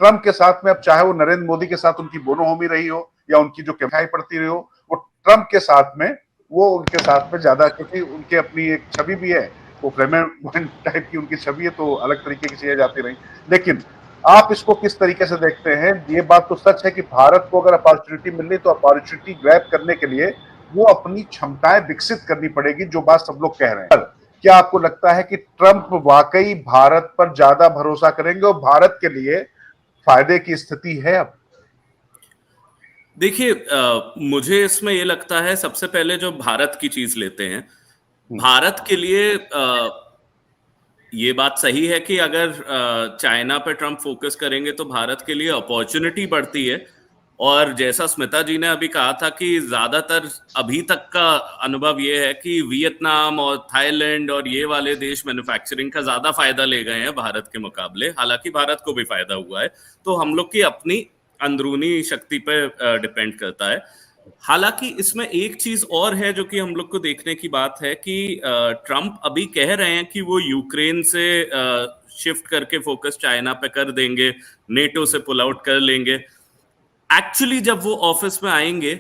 Trump के साथ में, अब चाहे वो नरेंद्र मोदी के साथ उनकी बोनोहोमी रही हो या उनकी जो दिखाई पड़ती रही हो, वो ट्रंप के साथ में, वो उनके साथ में ज्यादा, क्योंकि उनकी अपनी एक छवि भी है, वो फ्लेमेंट टाइप की उनकी छवि है, तो अलग तरीके की चीजें जाती रही। लेकिन आप इसको किस तरीके से देखते हैं? ये बात तो सच है कि भारत को अगर अपॉर्चुनिटी मिल रही तो अपॉर्चुनिटी ग्रैब करने के लिए वो अपनी क्षमताएं विकसित करनी पड़ेगी, जो बात सब लोग कह रहे हैं। क्या आपको लगता है कि ट्रंप वाकई भारत पर ज्यादा भरोसा करेंगे और भारत के लिए फायदे की स्थिति है अब? देखिए, मुझे इसमें ये लगता है, सबसे पहले जो भारत की चीज लेते हैं, भारत के लिए ये बात सही है कि अगर चाइना पे ट्रंप फोकस करेंगे तो भारत के लिए अपॉर्चुनिटी बढ़ती है। और जैसा स्मिता जी ने अभी कहा था कि ज्यादातर अभी तक का अनुभव ये है कि वियतनाम और थाईलैंड और ये वाले देश मैन्युफैक्चरिंग का ज्यादा फायदा ले गए हैं भारत के मुकाबले, हालांकि भारत को भी फायदा हुआ है। तो हम लोग की अपनी अंदरूनी शक्ति पे डिपेंड करता है। हालांकि इसमें एक चीज और है जो कि हम लोग को देखने की बात है कि ट्रंप अभी कह रहे हैं कि वो यूक्रेन से शिफ्ट करके फोकस चाइना पे कर देंगे, नेटो से पुल आउट कर लेंगे। एक्चुअली जब वो ऑफिस में आएंगे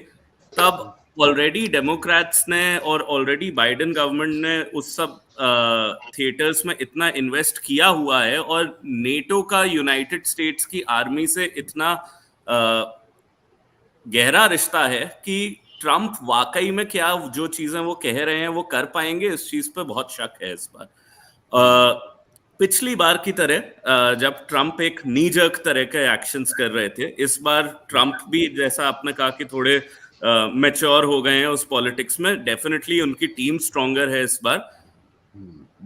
तब ऑलरेडी डेमोक्रेट्स ने और ऑलरेडी बाइडेन गवर्नमेंट ने उस सब थिएटर्स में इतना इन्वेस्ट किया हुआ है, और नेटो का यूनाइटेड स्टेट्स की आर्मी से इतना गहरा रिश्ता है कि ट्रंप वाकई में क्या जो चीजें वो कह रहे हैं वो कर पाएंगे, इस चीज पे बहुत शक है इस बार। पिछली बार की तरह जब ट्रंप एक नी जर्क तरह के एक्शंस कर रहे थे, इस बार ट्रंप भी, जैसा आपने कहा कि थोड़े मैच्योर हो गए हैं उस पॉलिटिक्स में, डेफिनेटली उनकी टीम स्ट्रॉन्गर है इस बार।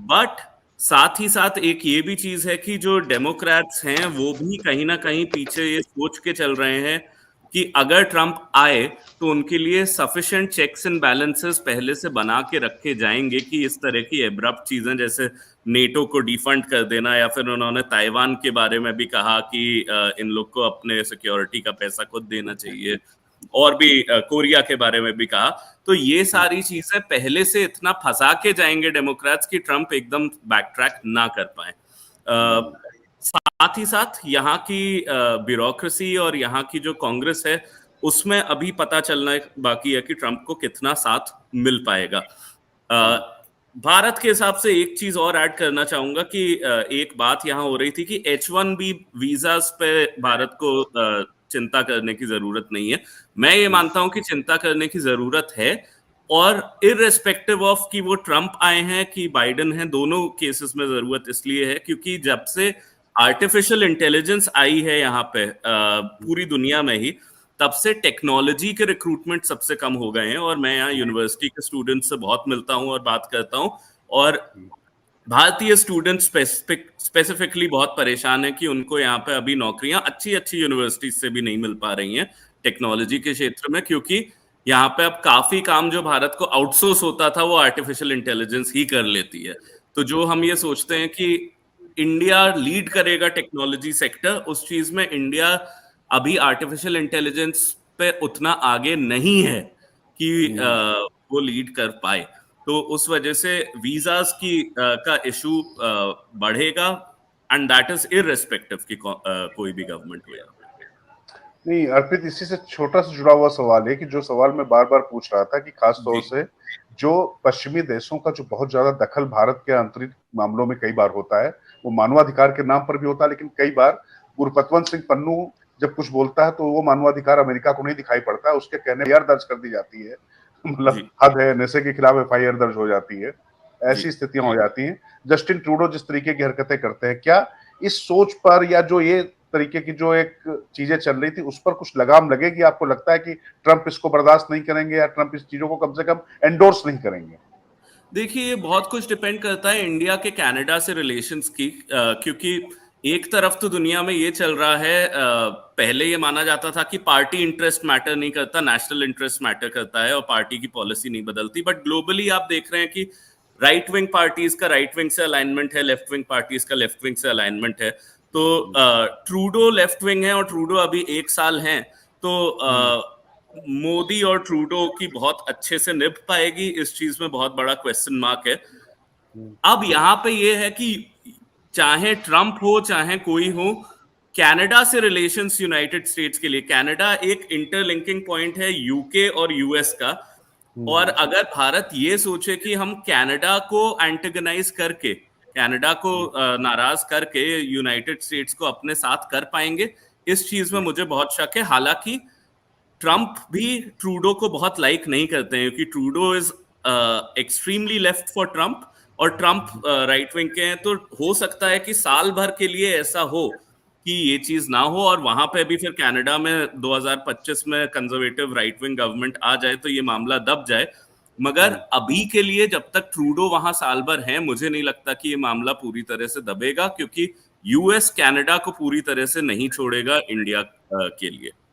बट साथ ही साथ एक ये भी चीज है कि जो डेमोक्रेट्स हैं वो भी कहीं ना कहीं पीछे ये सोच के चल रहे हैं कि अगर ट्रंप आए तो उनके लिए सफिशिएंट चेक्स एंड बैलेंसेस पहले से बना के रखे जाएंगे कि इस तरह की एब्रप्ट चीजें जैसे नेटो को डिफंड कर देना, या फिर उन्होंने ताइवान के बारे में भी कहा कि इन लोग को अपने सिक्योरिटी का पैसा खुद देना चाहिए, और भी कोरिया के बारे में भी कहा। तो ये सारी चीजें पहले से इतना फंसा के जाएंगे डेमोक्रेट्स कि ट्रंप एकदम बैक ट्रैक ना कर पाए। साथ ही साथ यहाँ की ब्यूरोक्रेसी और यहाँ की जो कांग्रेस है उसमें अभी पता चलना बाकी है कि ट्रंप को कितना साथ मिल पाएगा। भारत के हिसाब से एक चीज और ऐड करना चाहूंगा कि एक बात यहाँ हो रही थी कि H1B वीजास पे भारत को चिंता करने की जरूरत नहीं है। मैं ये मानता हूं कि चिंता करने की जरूरत है, और इररेस्पेक्टिव ऑफ कि वो ट्रंप आए हैं कि बाइडेन हैं, दोनों केसेस में जरूरत इसलिए है क्योंकि जब से आर्टिफिशियल इंटेलिजेंस आई है यहाँ पे पूरी दुनिया में ही, तब से टेक्नोलॉजी के रिक्रूटमेंट सबसे कम हो गए हैं। और मैं यहाँ यूनिवर्सिटी के स्टूडेंट्स से बहुत मिलता हूँ और बात करता हूँ, और भारतीय स्टूडेंट स्पेसिफिकली बहुत परेशान है कि उनको यहाँ पे अभी नौकरियां अच्छी अच्छी यूनिवर्सिटी से भी नहीं मिल पा रही हैं टेक्नोलॉजी के क्षेत्र में, क्योंकि यहाँ पे अब काफी काम जो भारत को आउटसोर्स होता था वो आर्टिफिशियल इंटेलिजेंस ही कर लेती है। तो जो हम ये सोचते हैं कि इंडिया लीड करेगा टेक्नोलॉजी सेक्टर, उस चीज में इंडिया अभी आर्टिफिशियल इंटेलिजेंस पे उतना आगे नहीं है कि वो लीड कर पाए। तो उस वजह से वीजास की का इशू बढ़ेगा, एंड दैट इज इररेस्पेक्टिव कि कोई भी गवर्नमेंट हो यहाँ पे। नहीं अर्पित, इसी से छोटा सा जुड़ा हुआ सवाल है कि जो सवाल मैं बार बार पूछ रहा था कि खास तौर से जो पश्चिमी देशों का जो बहुत ज्यादा दखल भारत के आंतरिक मामलों में कई बार होता है, वो मानवाधिकार के नाम पर भी होता है, लेकिन कई बार गुरपतवंत सिंह पन्नू जब कुछ बोलता है तो वो मानवाधिकार अमेरिका को नहीं दिखाई पड़ता है, उसके कहने पर दर्ज कर दी जाती है, मतलब हद है, नशे के खिलाफ FIR दर्ज हो जाती है, ऐसी स्थितियां हो जाती हैं। जस्टिन ट्रूडो जिस तरीके की हरकतें करते हैं, क्या इस सोच पर या जो ये तरीके की जो एक चीजें चल रही थी उस पर कुछ लगाम लगेगी? आपको लगता है कि ट्रंप इसको बर्दाश्त नहीं करेंगे या ट्रंप इस चीजों को कम से कम एंडोर्स नहीं करेंगे? देखिए, ये बहुत कुछ डिपेंड करता है इंडिया के कनाडा से रिलेशंस की, क्योंकि एक तरफ तो दुनिया में ये चल रहा है, पहले ये माना जाता था कि पार्टी इंटरेस्ट मैटर नहीं करता, नेशनल इंटरेस्ट मैटर करता है और पार्टी की पॉलिसी नहीं बदलती। बट ग्लोबली आप देख रहे हैं कि राइट विंग पार्टीज का राइट विंग से अलाइनमेंट है, लेफ्ट विंग पार्टीज का लेफ्ट विंग से अलाइनमेंट है। तो ट्रूडो लेफ्ट विंग है और ट्रूडो अभी 1 साल है, तो मोदी और ट्रूडो की बहुत अच्छे से निभ पाएगी, इस चीज में बहुत बड़ा क्वेश्चन मार्क है। अब यहाँ पे ये है कि चाहे ट्रंप हो चाहे कोई हो, कनाडा से रिलेशंस यूनाइटेड स्टेट्स के लिए, कनाडा एक इंटरलिंकिंग पॉइंट है यूके और यूएस का। और अगर भारत ये सोचे कि हम कनाडा को एंटेगनाइज करके, कनाडा को नाराज करके यूनाइटेड स्टेट्स को अपने साथ कर पाएंगे, इस चीज में मुझे बहुत शक है। हालांकि ट्रंप भी ट्रूडो को बहुत लाइक नहीं करते हैं, क्योंकि Trudeau is extremely left for Trump, और ट्रंप राइट विंग के हैं। तो हो सकता है कि साल भर के लिए ऐसा हो कि ये चीज ना हो, और वहां पे भी फिर कनाडा में 2025 में कंजर्वेटिव राइट विंग गवर्नमेंट आ जाए तो ये मामला दब जाए। मगर अभी के लिए जब तक ट्रूडो वहां साल भर है, मुझे नहीं लगता कि ये मामला पूरी तरह से दबेगा, क्योंकि यूएस कनाडा को पूरी तरह से नहीं छोड़ेगा इंडिया के लिए।